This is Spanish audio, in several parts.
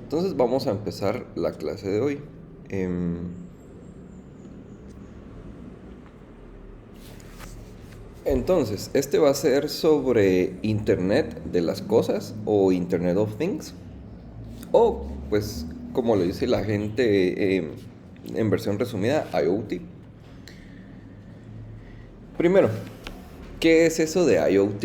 Entonces vamos a empezar la clase de hoy. Em, entonces, este va a ser sobre Internet de las cosas o Internet of Things. O, pues, como lo dice la gente en versión resumida, IoT. Primero, ¿qué es eso de IoT?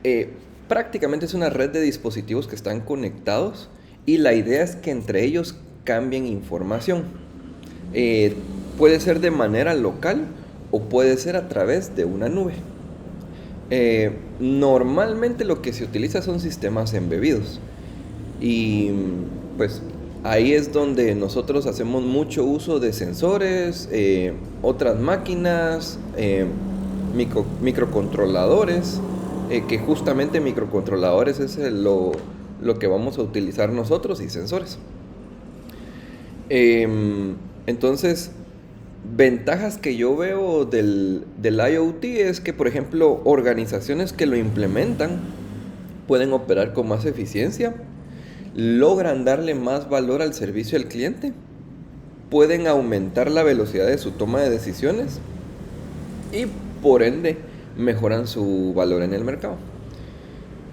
Eh, Prácticamente es una red de dispositivos que están conectados y la idea es que entre ellos cambien información. Eh, Puede ser de manera local o puede ser a través de una nube. Normalmente lo que se utiliza son sistemas embebidos y pues ahí es donde nosotros hacemos mucho uso de sensores, otras máquinas, microcontroladores, que justamente microcontroladores es lo que vamos a utilizar nosotros y sensores. Entonces, ventajas que yo veo del IoT es que, por ejemplo, organizaciones que lo implementan pueden operar con más eficiencia, logran darle más valor al servicio al cliente, pueden aumentar la velocidad de su toma de decisiones y, por ende, mejoran su valor en el mercado.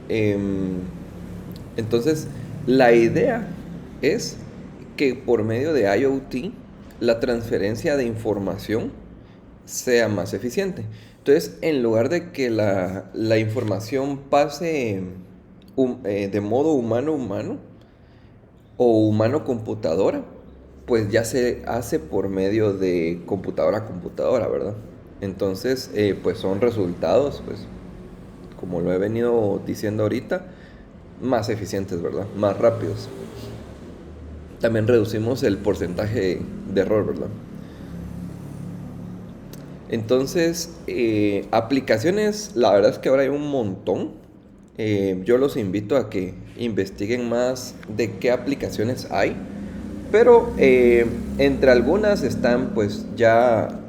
Em, entonces, la idea es que por medio de IoT la transferencia de información sea más eficiente. Entonces, en lugar de que la información pase de modo humano-humano o humano-computadora, pues ya se hace por medio de computadora-computadora, ¿verdad? Entonces, pues son resultados, pues, como lo he venido diciendo ahorita, más eficientes, ¿verdad? Más rápidos. También reducimos el porcentaje de error, ¿verdad? Entonces, aplicaciones, la verdad es que ahora hay un montón. Yo los invito a que investiguen más de qué aplicaciones hay. Pero entre algunas están pues ya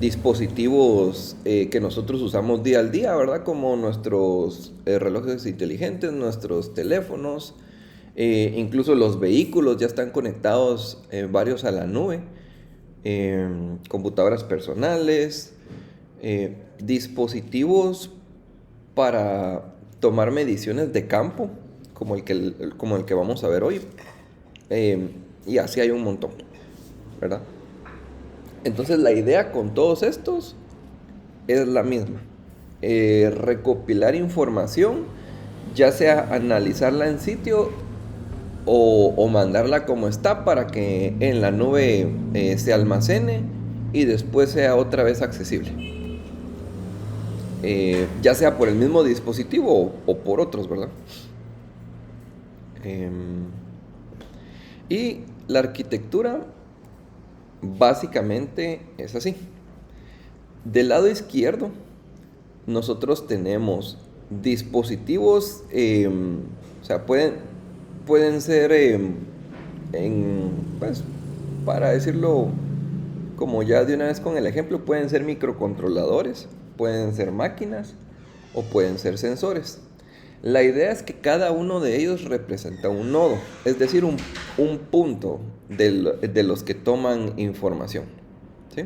dispositivos que nosotros usamos día al día, ¿verdad? Como nuestros relojes inteligentes, nuestros teléfonos, incluso los vehículos ya están conectados varios a la nube, computadoras personales, dispositivos para tomar mediciones de campo, como el que vamos a ver hoy. Y así hay un montón, ¿verdad? Entonces la idea con todos estos es la misma. Recopilar información, ya sea analizarla en sitio o mandarla como está para que en la nube se almacene y después sea otra vez accesible. Ya sea por el mismo dispositivo o por otros, ¿verdad? Em, y la arquitectura básicamente es así. Del lado izquierdo, nosotros tenemos dispositivos, o sea, pueden ser, pues, para decirlo como ya de una vez con el ejemplo, pueden ser microcontroladores, pueden ser máquinas o pueden ser sensores. La idea es que cada uno de ellos representa un nodo, es decir, un punto de los que toman información, ¿sí?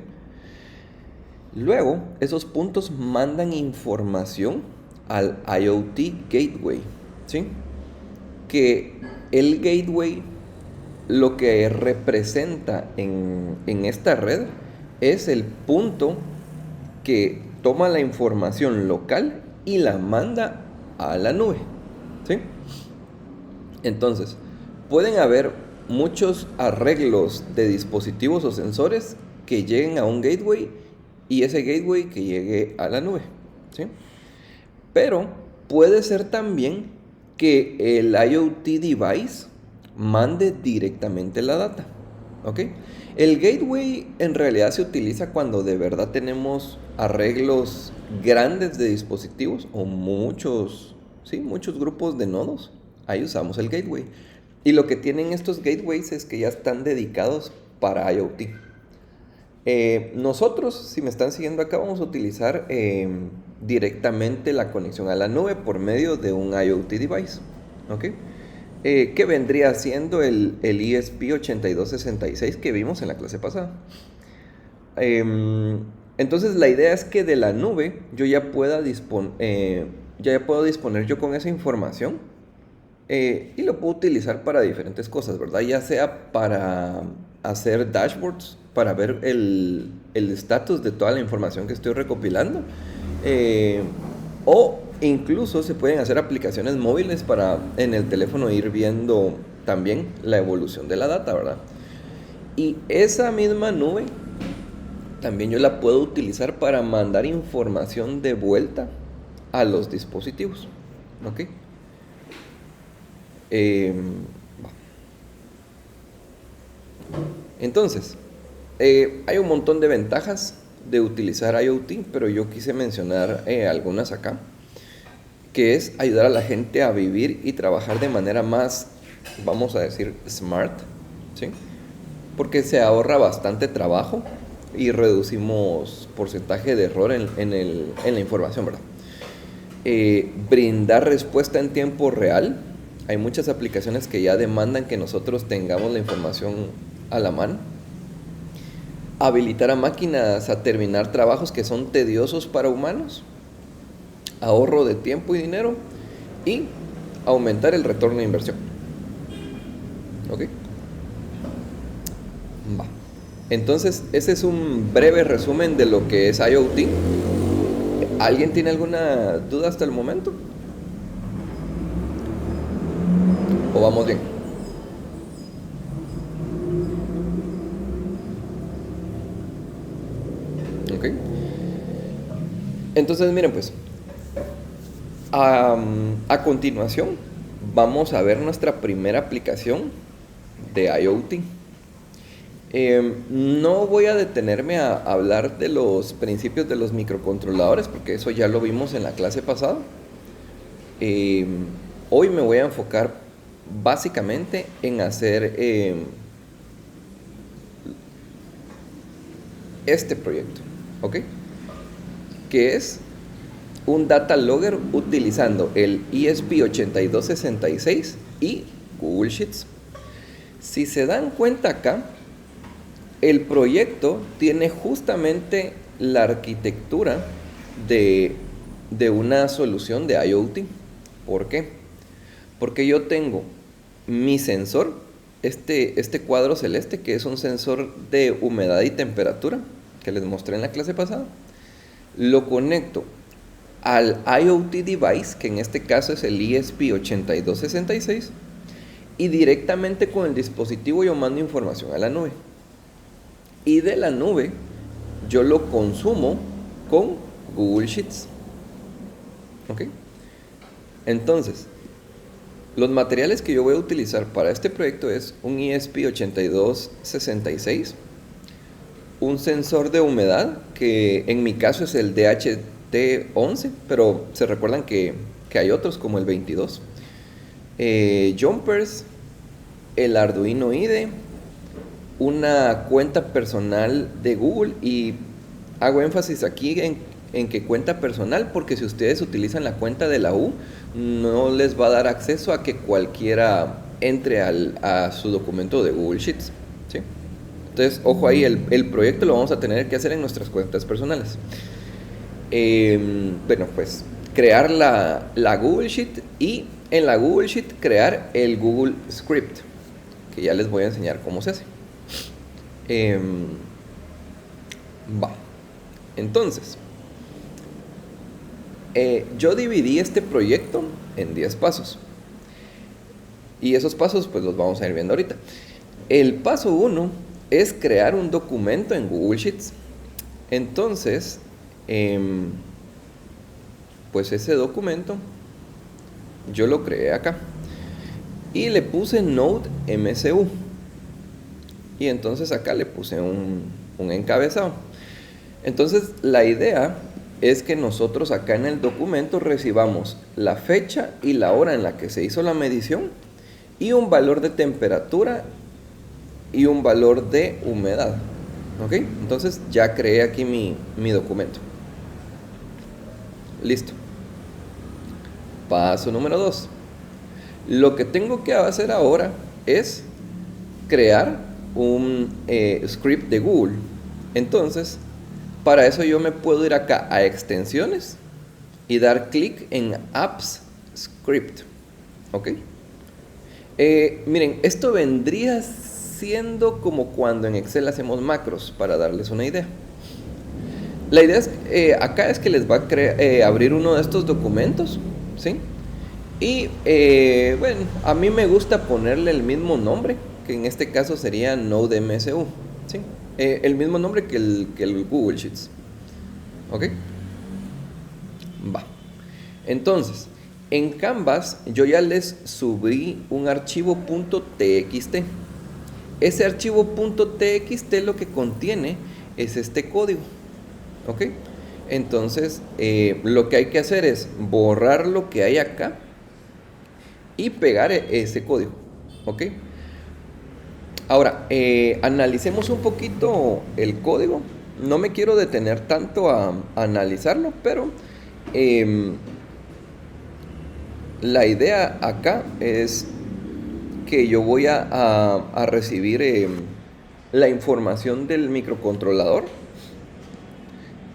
Luego, esos puntos mandan información al IoT Gateway, ¿sí? Que el gateway lo que representa en esta red es el punto que toma la información local y la manda a la nube, ¿sí? Entonces, pueden haber muchos arreglos de dispositivos o sensores que lleguen a un gateway y ese gateway que llegue a la nube, ¿sí? Pero puede ser también que el IoT device mande directamente la data, ¿ok? El gateway en realidad se utiliza cuando de verdad tenemos arreglos grandes de dispositivos o muchos, sí, muchos grupos de nodos. Ahí usamos el gateway. Y lo que tienen estos gateways es que ya están dedicados para IoT. Nosotros, si me están siguiendo acá, vamos a utilizar directamente la conexión a la nube por medio de un IoT device, ¿ok? ¿Qué vendría siendo el ESP8266 que vimos en la clase pasada? Entonces la idea es que de la nube yo ya puedo disponer yo con esa información, y lo puedo utilizar para diferentes cosas, ¿verdad? Ya sea para hacer dashboards, para ver el estatus de toda la información que estoy recopilando, eh, o incluso se pueden hacer aplicaciones móviles para en el teléfono ir viendo también la evolución de la data, ¿verdad? Y esa misma nube también yo la puedo utilizar para mandar información de vuelta a los dispositivos, ¿ok? Eh, entonces, hay un montón de ventajas de utilizar IoT, pero yo quise mencionar algunas acá, que es ayudar a la gente a vivir y trabajar de manera más, vamos a decir, smart, ¿sí? Porque se ahorra bastante trabajo y reducimos porcentaje de error en la información, ¿verdad? Brindar respuesta en tiempo real. Hay muchas aplicaciones que ya demandan que nosotros tengamos la información a la mano. Habilitar a máquinas a terminar trabajos que son tediosos para humanos. Ahorro de tiempo y dinero. Y aumentar el retorno de inversión. ¿Ok? Va. Entonces, ese es un breve resumen de lo que es IoT. ¿Alguien tiene alguna duda hasta el momento? ¿O vamos bien? ¿Ok? Entonces, miren pues, a continuación vamos a ver nuestra primera aplicación de IoT. No voy a detenerme a hablar de los principios de los microcontroladores porque eso ya lo vimos en la clase pasada. Hoy me voy a enfocar básicamente en hacer este proyecto, ¿ok? Que es un data logger utilizando el ESP8266 y Google Sheets. Si se dan cuenta acá, el proyecto tiene justamente la arquitectura de una solución de IoT. ¿Por qué? Porque yo tengo mi sensor, este cuadro celeste, que es un sensor de humedad y temperatura, que les mostré en la clase pasada. Lo conecto al IoT device, que en este caso es el ESP8266, y directamente con el dispositivo yo mando información a la nube. Y de la nube yo lo consumo con Google Sheets. ¿Ok? Entonces, los materiales que yo voy a utilizar para este proyecto es un ESP8266, un sensor de humedad, que en mi caso es el DHT11, pero se recuerdan que hay otros como el 22. Jumpers, el Arduino IDE, una cuenta personal de Google, y hago énfasis aquí en que cuenta personal, porque si ustedes utilizan la cuenta de la U, no les va a dar acceso a que cualquiera entre a su documento de Google Sheets, ¿sí? Entonces, ojo ahí, el proyecto lo vamos a tener que hacer en nuestras cuentas personales. Bueno, pues crear la Google Sheet, y en la Google Sheet crear el Google Script, que ya les voy a enseñar cómo se hace. Va. Entonces, yo dividí este proyecto en 10 pasos. Y esos pasos pues los vamos a ir viendo ahorita. El paso 1 es crear un documento en Google Sheets. Entonces, pues ese documento yo lo creé acá. Y le puse Node MCU. Y entonces acá le puse un encabezado. Entonces la idea es que nosotros acá en el documento recibamos la fecha y la hora en la que se hizo la medición, y un valor de temperatura y un valor de humedad. ¿Ok? Entonces ya creé aquí mi documento. Listo. Paso número 2. Lo que tengo que hacer ahora es crear un script de Google. Entonces, para eso yo me puedo ir acá a extensiones y dar clic en Apps Script. ¿Ok? Miren, esto vendría siendo como cuando en Excel hacemos macros, para darles una idea. La idea es, acá es que les va a abrir uno de estos documentos, ¿sí? Y bueno, a mí me gusta ponerle el mismo nombre, que en este caso sería Node MSU, ¿sí? El mismo nombre que el Google Sheets. ¿Ok? Va. Entonces, en Canvas yo ya les subí un archivo .txt. Ese archivo .txt lo que contiene es este código. ¿Ok? Entonces, lo que hay que hacer es borrar lo que hay acá y pegar ese código. ¿Ok? Ahora, analicemos un poquito el código. No me quiero detener tanto a analizarlo, pero la idea acá es que yo voy a recibir la información del microcontrolador.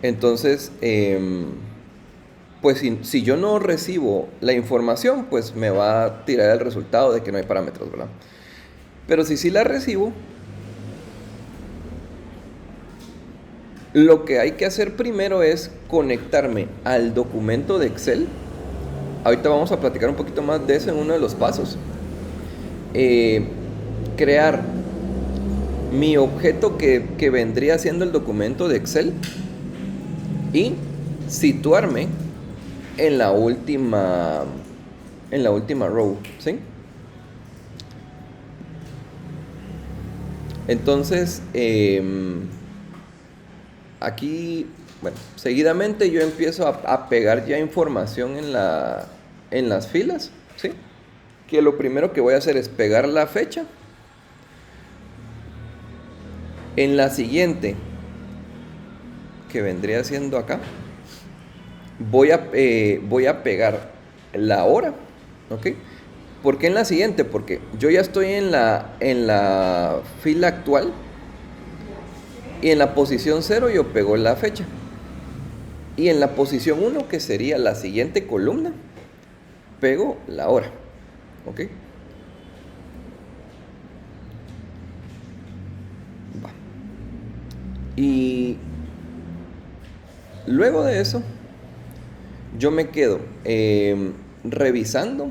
Entonces, pues si yo no recibo la información, pues me va a tirar el resultado de que no hay parámetros, ¿verdad? Pero si sí la recibo, lo que hay que hacer primero es conectarme al documento de Excel. Ahorita vamos a platicar un poquito más de eso en uno de los pasos. Crear mi objeto que vendría siendo el documento de Excel y situarme en la última row, ¿sí? Entonces, aquí, bueno, seguidamente yo empiezo a pegar ya información en las filas, ¿sí? Que lo primero que voy a hacer es pegar la fecha. En la siguiente, que vendría siendo acá, voy a pegar la hora, ¿ok? ¿Por qué en la siguiente? Porque yo ya estoy en la fila actual y en la posición 0 yo pego la fecha. Y en la posición 1, que sería la siguiente columna, pego la hora, ¿ok? Va. Y luego de eso, yo me quedo revisando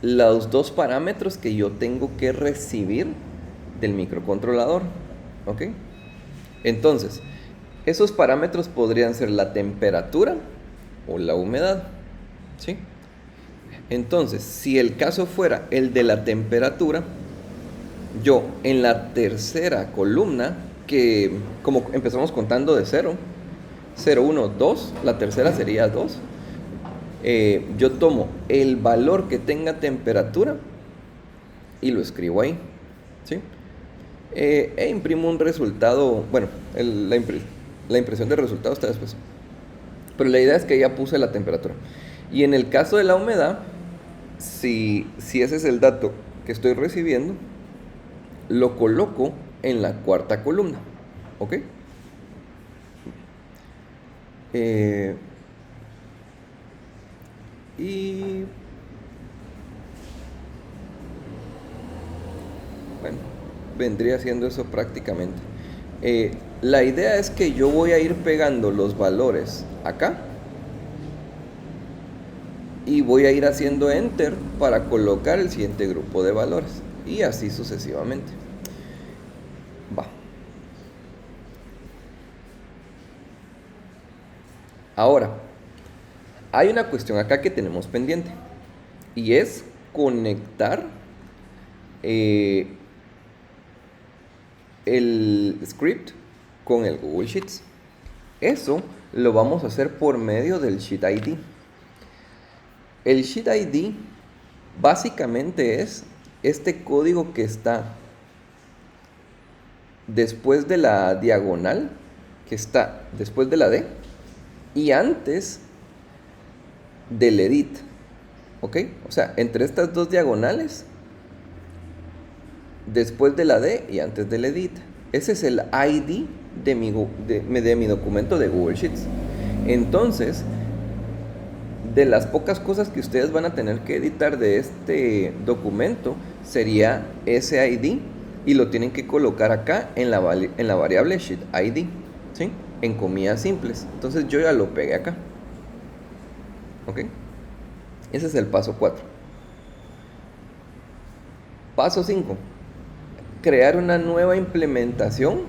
los dos parámetros que yo tengo que recibir del microcontrolador, ¿ok? Entonces, esos parámetros podrían ser la temperatura o la humedad, ¿sí? Entonces, si el caso fuera el de la temperatura, yo en la tercera columna, que como empezamos contando de 0, 0, 1, 2, la tercera sería 2, yo tomo el valor que tenga temperatura y lo escribo ahí, ¿sí? E imprimo un resultado, bueno, la impresión del resultado está después. Pero la idea es que ya puse la temperatura. Y en el caso de la humedad, si ese es el dato que estoy recibiendo, lo coloco en la cuarta columna, ¿ok? Y bueno, vendría siendo eso prácticamente. La idea es que yo voy a ir pegando los valores acá y voy a ir haciendo enter para colocar el siguiente grupo de valores y así sucesivamente. Va. Ahora, hay una cuestión acá que tenemos pendiente y es conectar el script con el Google Sheets. Eso lo vamos a hacer por medio del Sheet ID. El Sheet ID básicamente es este código que está después de la diagonal, que está después de la D y antes del edit, ¿Ok? O sea, entre estas dos diagonales, después de la D y antes del edit. Ese es el ID de mi documento de Google Sheets. Entonces, de las pocas cosas que ustedes van a tener que editar de este documento, sería ese ID y lo tienen que colocar acá en la variable Sheet ID, ¿sí? En comillas simples. Entonces yo ya lo pegué acá. ¿Ok? Ese es el paso 4. Paso 5. Crear una nueva implementación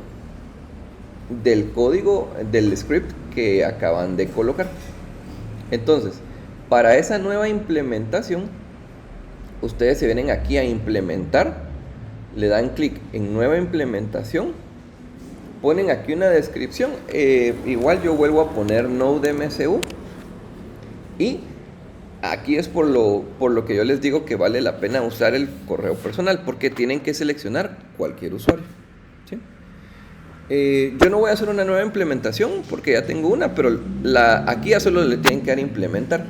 del código del script que acaban de colocar. Entonces, para esa nueva implementación, ustedes se vienen aquí a implementar, le dan clic en nueva implementación, ponen aquí una descripción, igual yo vuelvo a poner Node MCU, y aquí es por lo que yo les digo que vale la pena usar el correo personal, porque tienen que seleccionar cualquier usuario, ¿sí? Yo no voy a hacer una nueva implementación porque ya tengo una, pero aquí ya solo le tienen que dar implementar.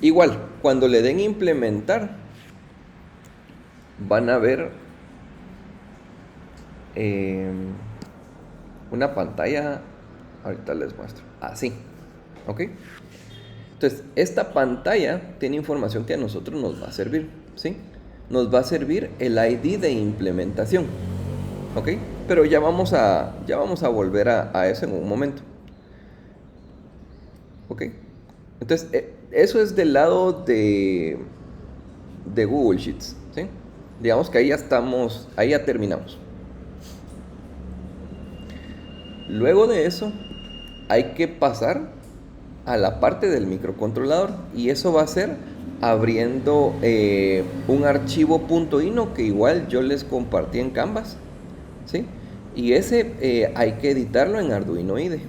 Igual, cuando le den implementar, van a ver una pantalla, ahorita les muestro, así, ¿ok? Entonces, esta pantalla tiene información que a nosotros nos va a servir, ¿sí? Nos va a servir el ID de implementación, ¿ok? Pero ya vamos a volver a eso en un momento, ¿ok? Entonces, eso es del lado de Google Sheets, ¿sí? Digamos que ahí ya estamos, ahí ya terminamos. Luego de eso, hay que pasar a la parte del microcontrolador, y eso va a ser abriendo un archivo .ino que igual yo les compartí en Canvas, ¿sí? Y ese hay que editarlo en Arduino IDE.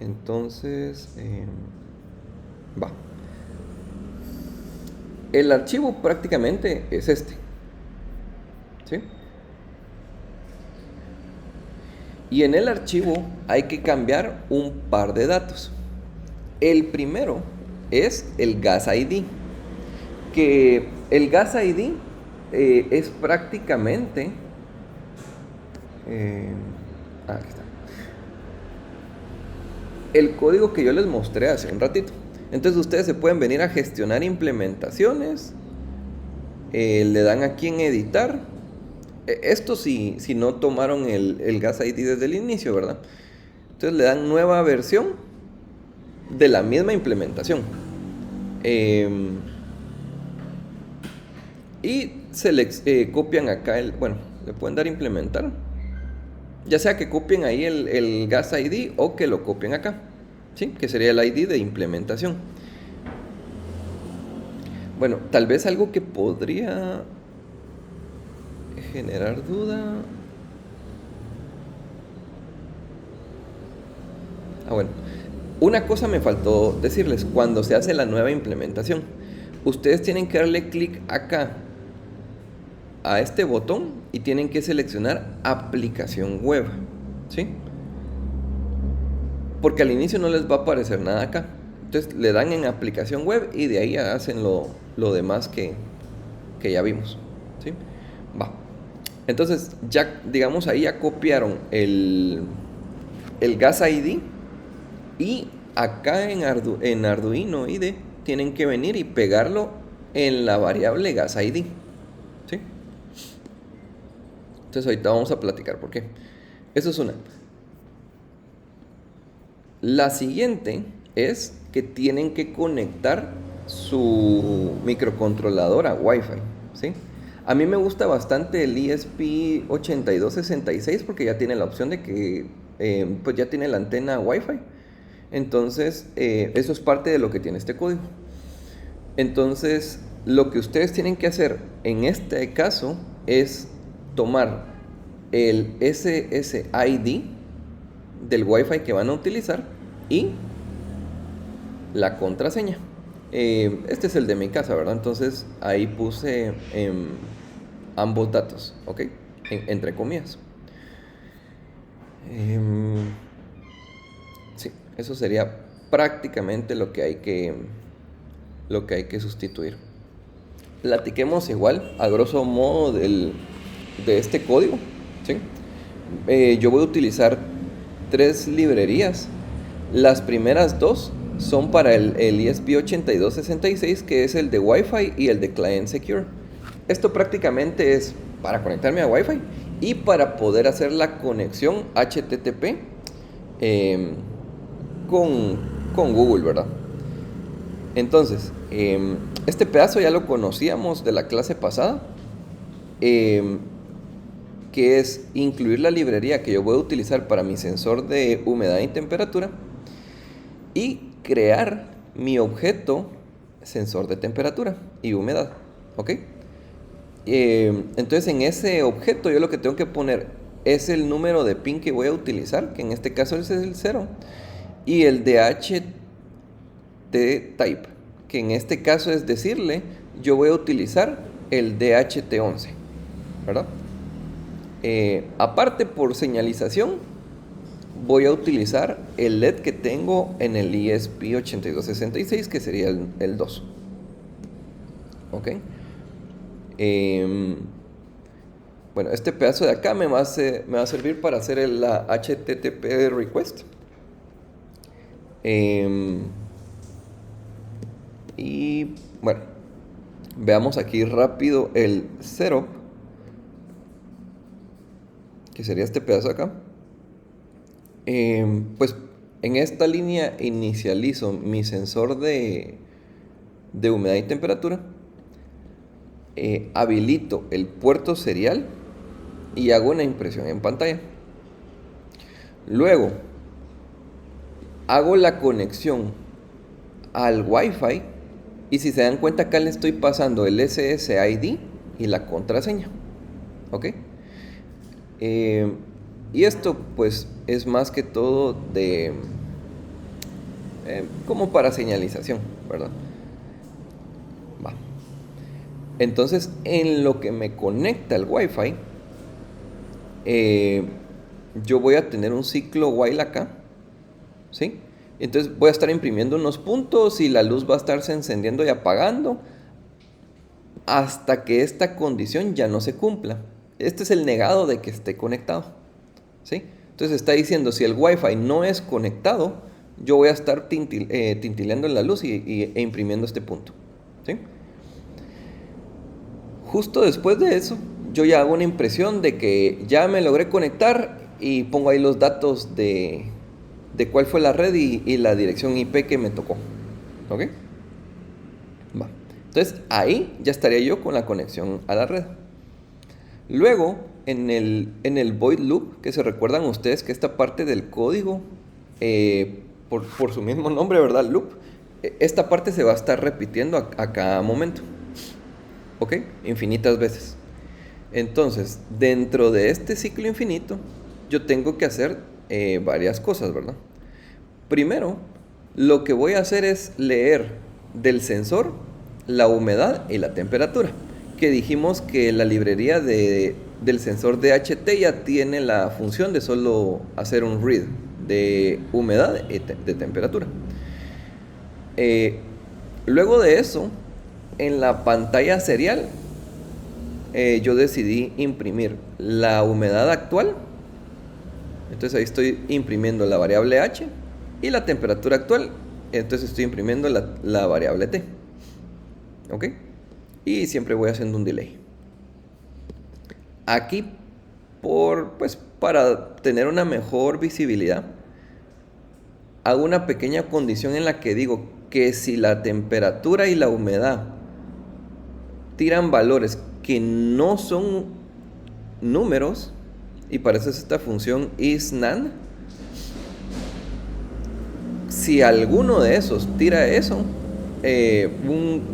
Entonces, va. El archivo prácticamente es este, ¿sí? Y en el archivo hay que cambiar un par de datos. El primero es el gas ID, que el gas ID es prácticamente aquí está el código que yo les mostré hace un ratito. Entonces ustedes se pueden venir a gestionar implementaciones, le dan aquí en editar. Esto si no tomaron el gas ID desde el inicio, ¿verdad? Entonces le dan nueva versión de la misma implementación. Y copian acá bueno, le pueden dar implementar. Ya sea que copien ahí el gas ID o que lo copien acá, ¿sí? Que sería el ID de implementación. Bueno, tal vez algo que podría generar duda. Bueno, una cosa me faltó decirles. Cuando se hace la nueva implementación, ustedes tienen que darle clic acá a este botón y tienen que seleccionar aplicación web, ¿sí? Porque al inicio no les va a aparecer nada acá. Entonces le dan en aplicación web y de ahí hacen lo demás que ya vimos, ¿sí? Va. Entonces ya, digamos, ahí ya copiaron el gas ID, y acá en Arduino IDE tienen que venir y pegarlo en la variable gas ID, ¿sí? Entonces ahorita vamos a platicar por qué. Eso es una. La siguiente es que tienen que conectar su microcontrolador a Wi-Fi, ¿sí? A mí me gusta bastante el ESP8266 porque ya tiene la opción de que pues ya tiene la antena Wi-Fi. Entonces, eso es parte de lo que tiene este código. Entonces, lo que ustedes tienen que hacer en este caso es tomar el SSID del Wi-Fi que van a utilizar y la contraseña. Este es el de mi casa, ¿verdad? Entonces, ahí puse ambos datos, ¿ok? Entre comillas. Sí, eso sería prácticamente lo que hay que lo que hay que sustituir. Platiquemos igual, a grosso modo, de este código, ¿sí? Yo voy a utilizar 3 librerías. Las primeras 2 son para el ESP8266, que es el de Wi-Fi y el de Client Secure. Esto prácticamente es para conectarme a Wi-Fi y para poder hacer la conexión HTTP con Google, ¿verdad? Entonces, este pedazo ya lo conocíamos de la clase pasada, que es incluir la librería que yo voy a utilizar para mi sensor de humedad y temperatura y crear mi objeto sensor de temperatura y humedad, ¿ok? Entonces en ese objeto yo lo que tengo que poner es el número de pin que voy a utilizar, que en este caso es el 0, y el de HT-type, que en este caso es decirle, yo voy a utilizar el DHT11, ¿verdad? Aparte, por señalización, voy a utilizar el LED que tengo en el ESP8266, que sería el 2. ¿Ok? Bueno, este pedazo de acá me va a servir para hacer la HTTP request. Y bueno, veamos aquí rápido el setup, que sería este pedazo de acá. Pues en esta línea inicializo mi sensor de humedad y temperatura, habilito el puerto serial y hago una impresión en pantalla. Luego hago la conexión al Wi-Fi y si se dan cuenta acá le estoy pasando el SSID y la contraseña, ¿ok? Y esto pues es más que todo de como para señalización, ¿verdad? Va. Entonces en lo que me conecta el Wi-Fi, yo voy a tener un ciclo while acá, ¿sí? Entonces voy a estar imprimiendo unos puntos y la luz va a estarse encendiendo y apagando hasta que esta condición ya no se cumpla. Este es el negado de que esté conectado, ¿sí? Entonces está diciendo, si el Wi-Fi no es conectado, yo voy a estar tintileando en la luz e imprimiendo este punto, ¿sí? Justo después de eso, yo ya hago una impresión de que ya me logré conectar y pongo ahí los datos de cuál fue la red y la dirección IP que me tocó, ¿ok? Va. Entonces ahí ya estaría yo con la conexión a la red. Luego, en el void loop, que se recuerdan ustedes que esta parte del código, por su mismo nombre, ¿verdad? Loop, esta parte se va a estar repitiendo a cada momento, ¿ok? Infinitas veces. Entonces, dentro de este ciclo infinito, yo tengo que hacer varias cosas, ¿verdad? Primero, lo que voy a hacer es leer del sensor la humedad y la temperatura, que dijimos que la librería del sensor DHT ya tiene la función de solo hacer un read de humedad y de temperatura. Luego de eso, en la pantalla serial, yo decidí imprimir la humedad actual. Entonces ahí estoy imprimiendo la variable H y la temperatura actual. Entonces estoy imprimiendo la variable T. ¿Ok? Y siempre voy haciendo un delay. Aquí, pues para tener una mejor visibilidad, hago una pequeña condición en la que digo que si la temperatura y la humedad tiran valores que no son números, y para eso es esta función isNaN, si alguno de esos tira eso,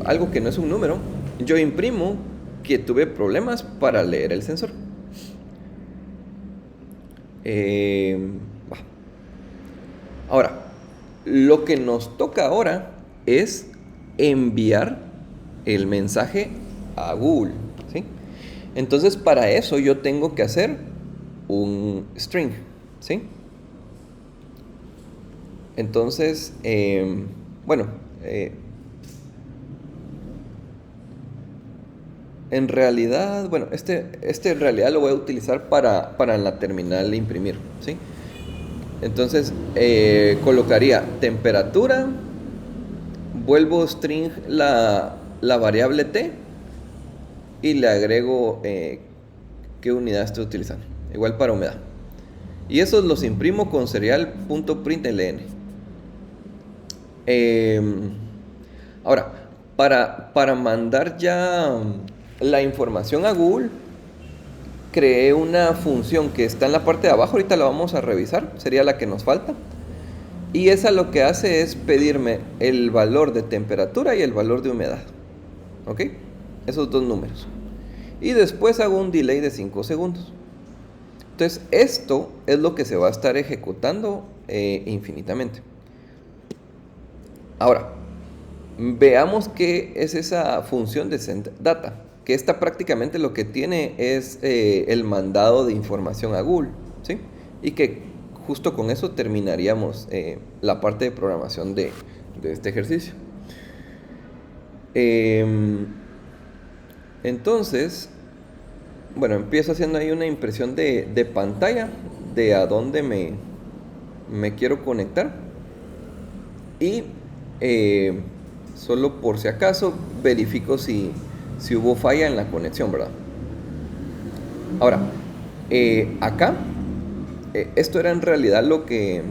algo que no es un número, yo imprimo que tuve problemas para leer el sensor. Ahora, lo que nos toca ahora es enviar el mensaje a Google, ¿sí? Entonces para eso yo tengo que hacer un string, ¿sí? Entonces, bueno, En realidad, bueno, este en realidad lo voy a utilizar para en la terminal imprimir, ¿sí? Entonces, colocaría temperatura, vuelvo string la variable t y le agrego qué unidad estoy utilizando. Igual para humedad. Y esos los imprimo con serial.println. Ahora, para mandar ya la información a Google, creé una función que está en la parte de abajo. Ahorita la vamos a revisar. Sería la que nos falta. Y esa lo que hace es pedirme el valor de temperatura y el valor de humedad. ¿Ok? Esos dos números. Y después hago un delay de 5 segundos. Entonces, esto es lo que se va a estar ejecutando infinitamente. Ahora, veamos qué es esa función de sendData. Que esta prácticamente lo que tiene es el mandado de información a Google, ¿sí? Y que justo con eso terminaríamos la parte de programación de este ejercicio. Entonces, bueno, empiezo haciendo ahí una impresión de pantalla de a dónde me quiero conectar. Y solo por si acaso verifico si hubo falla en la conexión, ¿verdad? Ahora, acá, esto era en realidad lo que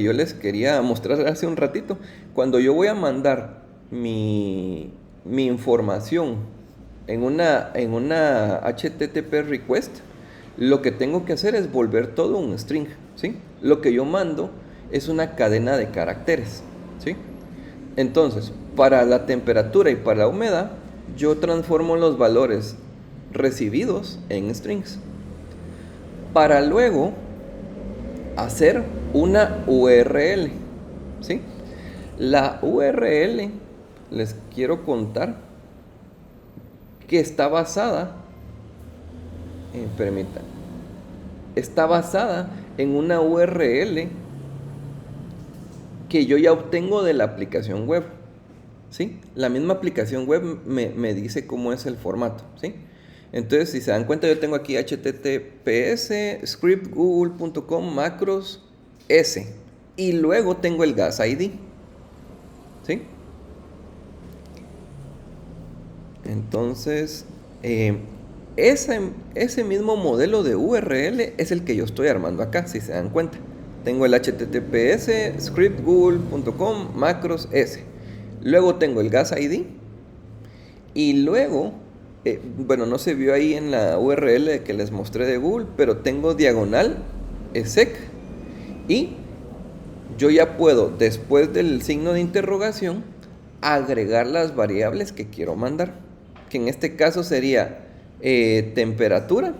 yo les quería mostrar hace un ratito. Cuando yo voy a mandar mi información en una HTTP request, lo que tengo que hacer es volver todo un string, ¿sí? Lo que yo mando es una cadena de caracteres, ¿sí? Entonces, para la temperatura y para la humedad, yo transformo los valores recibidos en strings, para luego hacer una URL, ¿sí? La URL, les quiero contar que está basada, está basada en una URL que yo ya obtengo de la aplicación web, ¿sí? La misma aplicación web me dice cómo es el formato, ¿sí? Entonces, si se dan cuenta, yo tengo aquí https scriptgoogle.com macros s y luego tengo el gas ID, ¿sí? Entonces, ese mismo modelo de URL es el que yo estoy armando acá, si se dan cuenta. Tengo el https scriptgoogle.com macros s. Luego tengo el gas ID. Y luego, bueno, no se vio ahí en la URL que les mostré de Google, pero tengo diagonal exec. Y yo ya puedo, después del signo de interrogación, agregar las variables que quiero mandar. Que en este caso sería temperatura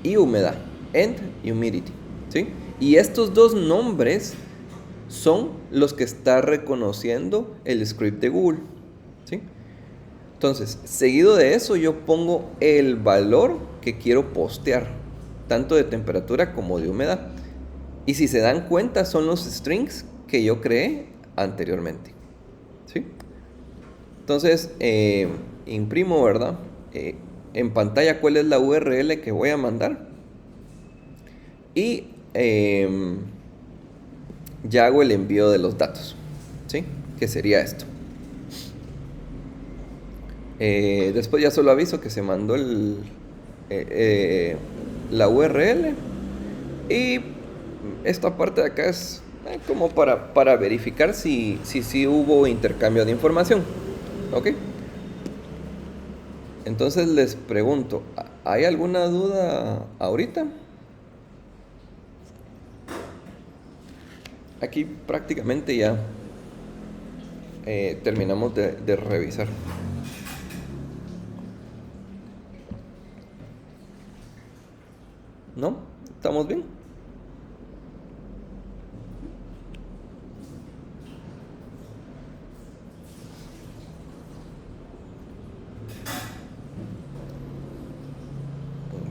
y humedad, and humidity, ¿sí? Y estos dos nombres son los que está reconociendo el script de Google, ¿sí? Entonces, seguido de eso, yo pongo el valor que quiero postear, tanto de temperatura como de humedad. Y si se dan cuenta, son los strings que yo creé anteriormente, ¿sí? Entonces, imprimo, ¿verdad? En pantalla cuál es la URL que voy a mandar. Y ya hago el envío de los datos, ¿sí? Que sería esto. Después ya solo aviso que se mandó la URL. Y esta parte de acá es como para verificar si hubo intercambio de información. ¿Ok? Entonces les pregunto, ¿hay alguna duda ahorita? Aquí prácticamente ya terminamos de revisar. ¿No? ¿Estamos bien?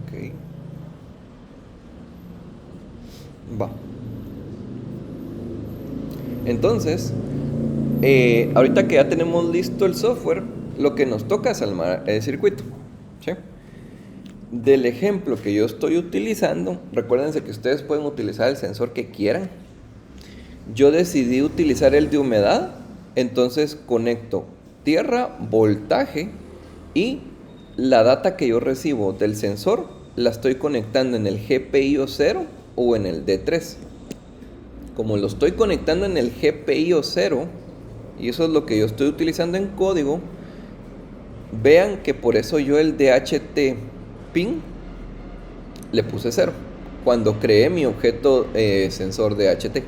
Ok. Va. Entonces, Ahorita que ya tenemos listo el software, lo que nos toca es armar el circuito, ¿sí? Del ejemplo que yo estoy utilizando, recuérdense que ustedes pueden utilizar el sensor que quieran. Yo decidí utilizar el de humedad, entonces conecto tierra, voltaje y la data que yo recibo del sensor la estoy conectando en el GPIO 0 o en el D3. Como lo estoy conectando en el GPIO 0, y eso es lo que yo estoy utilizando en código, vean que por eso yo el DHT pin le puse 0 cuando creé mi objeto sensor DHT.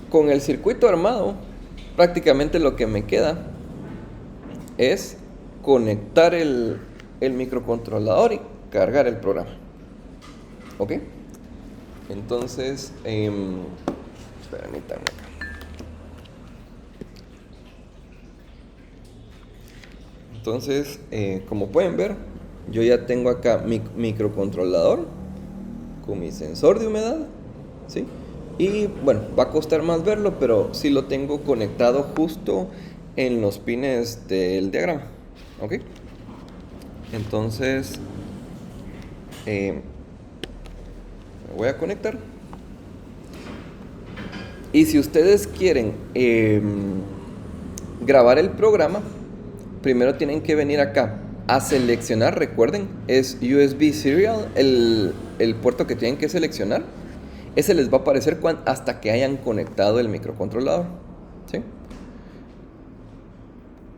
Con el circuito armado, prácticamente lo que me queda es conectar el microcontrolador y cargar el programa. ¿Ok? Entonces, permítanme acá. Entonces, como pueden ver, yo ya tengo acá mi microcontrolador con mi sensor de humedad, ¿sí? Y bueno, va a costar más verlo, pero sí lo tengo conectado justo en los pines del diagrama, ¿ok? Entonces, me voy a conectar. Y si ustedes quieren grabar el programa, primero tienen que venir acá a seleccionar, recuerden, es USB Serial, el puerto que tienen que seleccionar. Ese les va a aparecer hasta que hayan conectado el microcontrolador, ¿sí?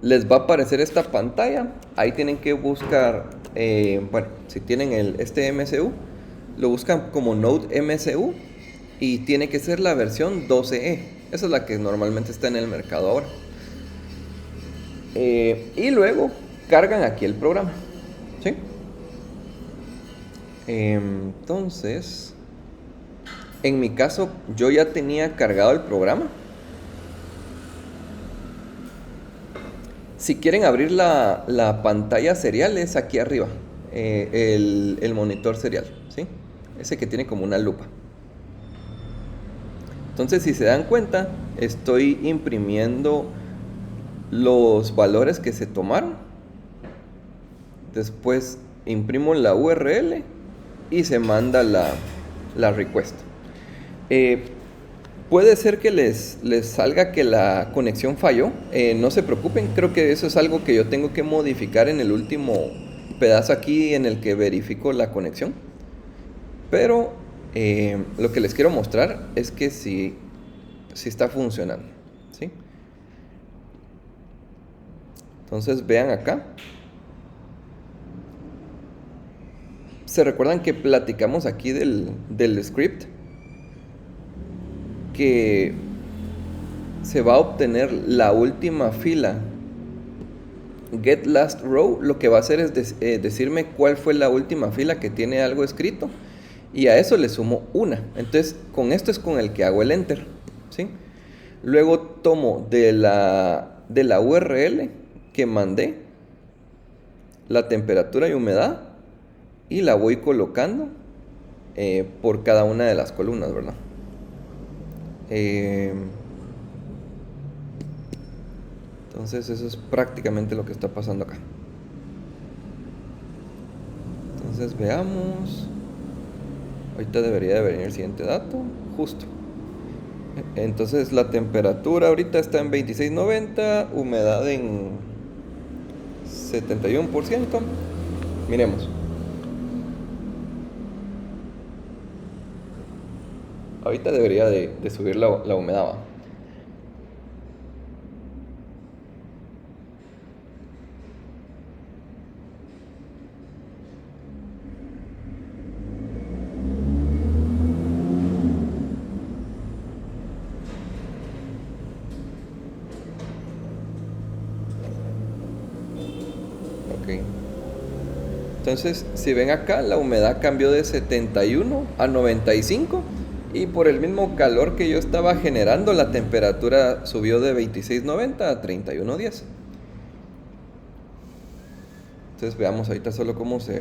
Les va a aparecer esta pantalla. Ahí tienen que buscar, bueno, si tienen este MCU, lo buscan como Node MCU y tiene que ser la versión 12E. Esa es la que normalmente está en el mercado ahora. Y luego cargan aquí el programa, ¿sí? Entonces, en mi caso, yo ya tenía cargado el programa. Si quieren abrir la pantalla serial, es aquí arriba, el monitor serial, ¿sí? Ese que tiene como una lupa. Entonces, si se dan cuenta, estoy imprimiendo los valores que se tomaron. Después imprimo la URL y se manda la request. Puede ser que les salga que la conexión falló. No se preocupen, creo que eso es algo que yo tengo que modificar en el último pedazo aquí en el que verifico la conexión. Pero lo que les quiero mostrar es que sí está funcionando, ¿sí? Entonces vean acá. ¿Se recuerdan que platicamos aquí del script? Que se va a obtener la última fila. Get last row lo que va a hacer es decirme cuál fue la última fila que tiene algo escrito. Y a eso le sumo una. Entonces con esto es con el que hago el enter, ¿sí? Luego tomo de la URL que mandé la temperatura y humedad y la voy colocando por cada una de las columnas, ¿verdad? Entonces eso es prácticamente lo que está pasando acá. Entonces veamos. Ahorita debería de venir el siguiente dato. Justo. Entonces la temperatura ahorita está en 26.90, humedad en 71%. Miremos. Ahorita debería de subir la humedad, ¿va? Ok. Entonces, si ven acá, la humedad cambió de 71 a 95 y por el mismo calor que yo estaba generando, la temperatura subió de 26.90 a 31.10. Entonces veamos ahorita solo cómo solo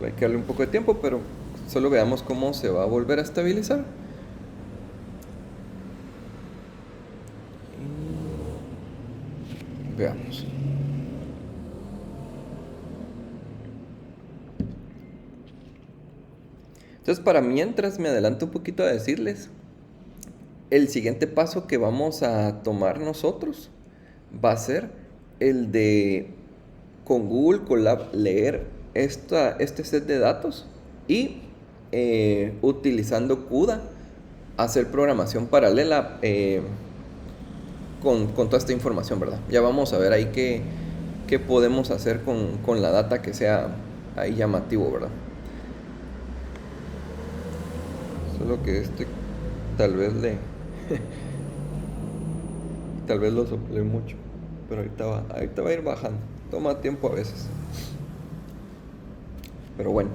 hay que darle un poco de tiempo, pero Solo veamos cómo se va a volver a estabilizar. Veamos. Entonces, para mientras me adelanto un poquito a decirles, el siguiente paso que vamos a tomar nosotros va a ser el de con Google Colab leer este set de datos y utilizando CUDA hacer programación paralela con toda esta información, ¿verdad? Ya vamos a ver ahí qué podemos hacer con la data que sea ahí llamativo, ¿verdad? Solo que tal vez tal vez lo soplé mucho, pero ahorita va a ir bajando. Toma tiempo a veces. Pero bueno,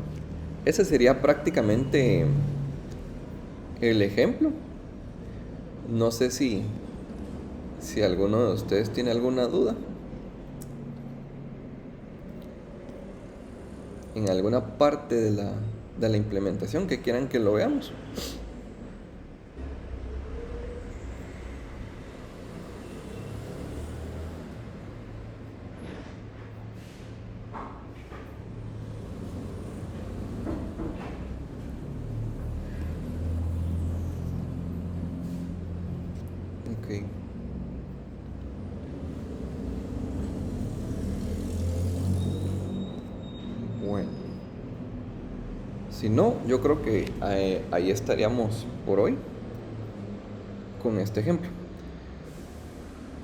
ese sería prácticamente el ejemplo. No sé si alguno de ustedes tiene alguna duda en alguna parte de la implementación que quieran que lo veamos. Ok. Bueno. Si no, yo creo que ahí estaríamos por hoy con este ejemplo.